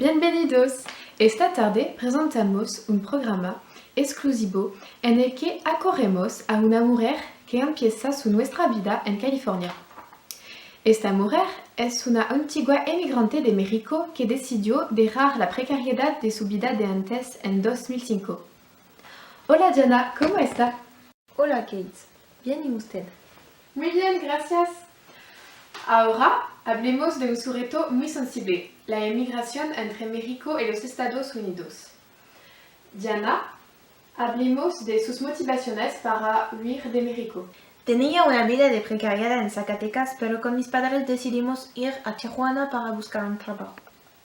Bienvenidos! Esta tarde presentamos un programa exclusivo en el que acorremos a una mujer que empieza nuestra vida en California. Esta mujer es una antigua emigrante de México que decidió dejar la precariedad de su vida de antes en 2005. Hola Diana, ¿cómo está? Hola Kate, ¿bien y usted? Muy bien, gracias. Ahora hablemos de un reto muy sensible, la emigración entre México y los Estados Unidos. Diana, hablemos de sus motivaciones para huir de México. Tenía una vida de precariedad en Zacatecas, pero con mis padres decidimos ir a Tijuana para buscar un trabajo.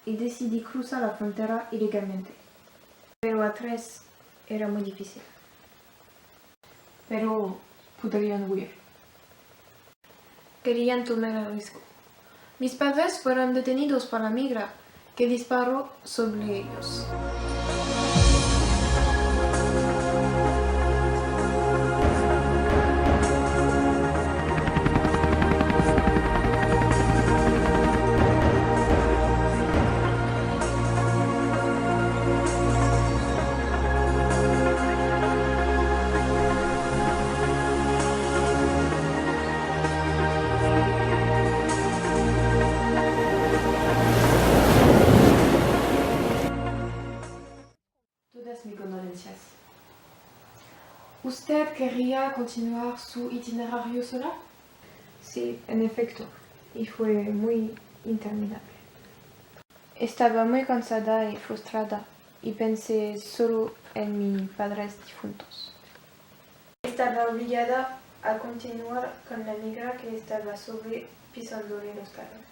Y decidí cruzar la frontera ilegalmente. Pero a tres era muy difícil. Pero podrían huir. Querían tomar el riesgo. Mis padres fueron detenidos por la migra, que disparó sobre ellos. Todas mis condolencias. ¿Usted querría continuar su itinerario sola? Sí, en efecto, y fue muy interminable. Estaba muy cansada y frustrada, y pensé solo en mis padres difuntos. Estaba obligada a continuar con la migra que estaba pisándole los talones.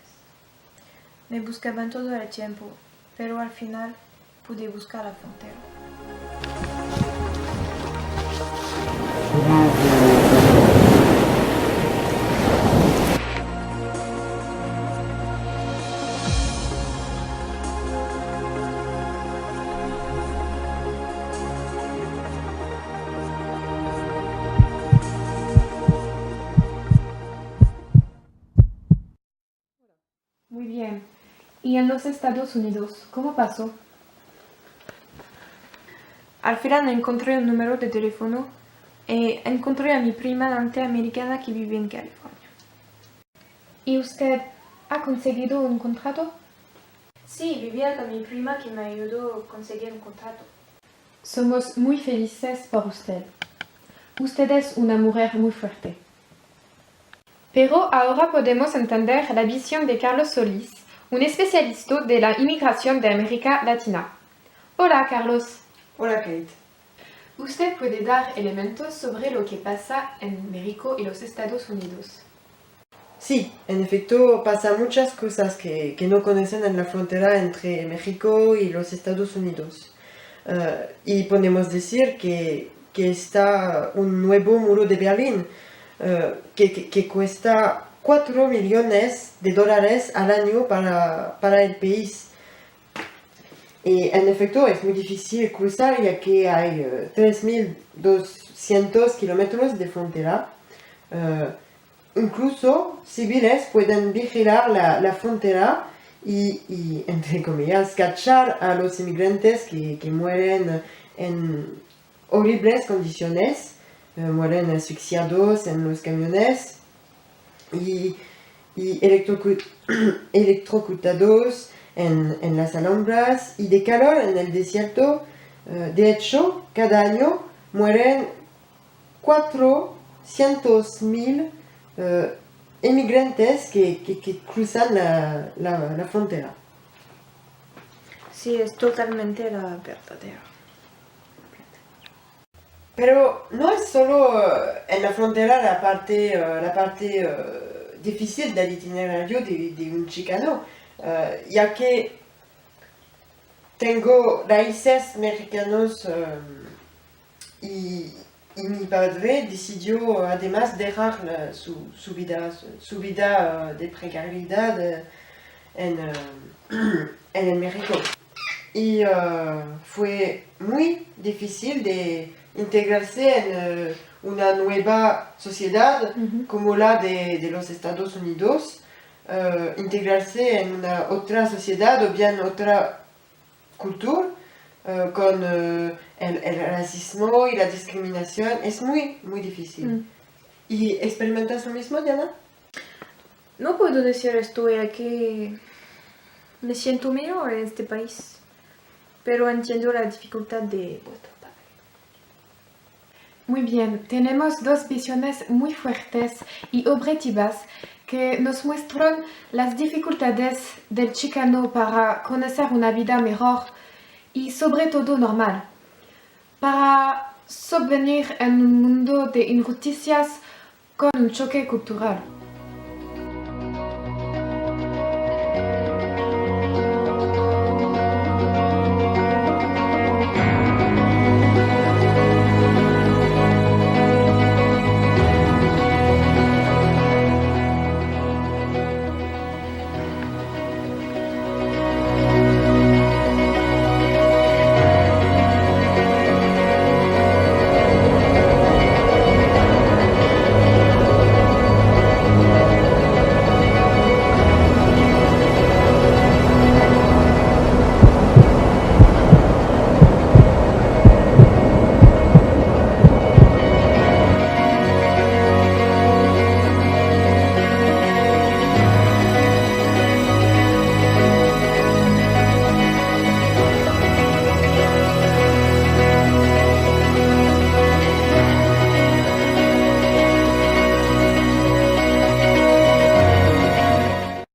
Me buscaban todo el tiempo, pero al final pude buscar la frontera. Muy bien. ¿Y en los Estados Unidos, cómo pasó? Al final encontré un número de teléfono y encontré a mi prima norteamericana que vive en California. ¿Y usted ha conseguido un contrato? Sí, vivía con mi prima que me ayudó a conseguir un contrato. Somos muy felices por usted. Usted es una mujer muy fuerte. Pero ahora podemos entender la visión de Carlos Solís, un especialista de la inmigración de América Latina. Hola, Carlos. Hola, Kate. Usted puede dar elementos sobre lo que pasa en México y los Estados Unidos. Sí, en efecto pasan muchas cosas que no conocen en la frontera entre México y los Estados Unidos. Y podemos decir que está un nuevo muro de Berlín que cuesta $4 millones al año para el país. Y en efecto es muy difícil cruzar ya que hay 3.200 kilómetros de frontera. Incluso civiles pueden vigilar la frontera y, entre comillas, cachar a los inmigrantes que mueren en horribles condiciones, mueren asfixiados en los camiones y electrocutados en las alhambras y de calor en el desierto. De hecho, cada año mueren 400.000 inmigrantes que cruzan la frontera. Sí, es totalmente la verdadera. Pero no es solo en la frontera la parte difícil del itinerario de un chicano, ya que tengo raíces mexicanos y mi padre decidió además dejar su vida de precariedad en el México. Y fue muy difícil de integrarse en una nueva sociedad como la de los Estados Unidos, integrarse en una otra sociedad o bien otra cultura, con el racismo y la discriminación. Es muy, muy difícil. ¿Y experimentas lo mismo, Diana? No puedo decir esto ya que me siento mejor en este país, pero entiendo la dificultad de vuestro padre. Muy bien, tenemos dos visiones muy fuertes y objetivas que nos muestran las dificultades del chicano para conocer una vida mejor y sobre todo normal, para subvenir en un mundo de injusticias con un choque cultural.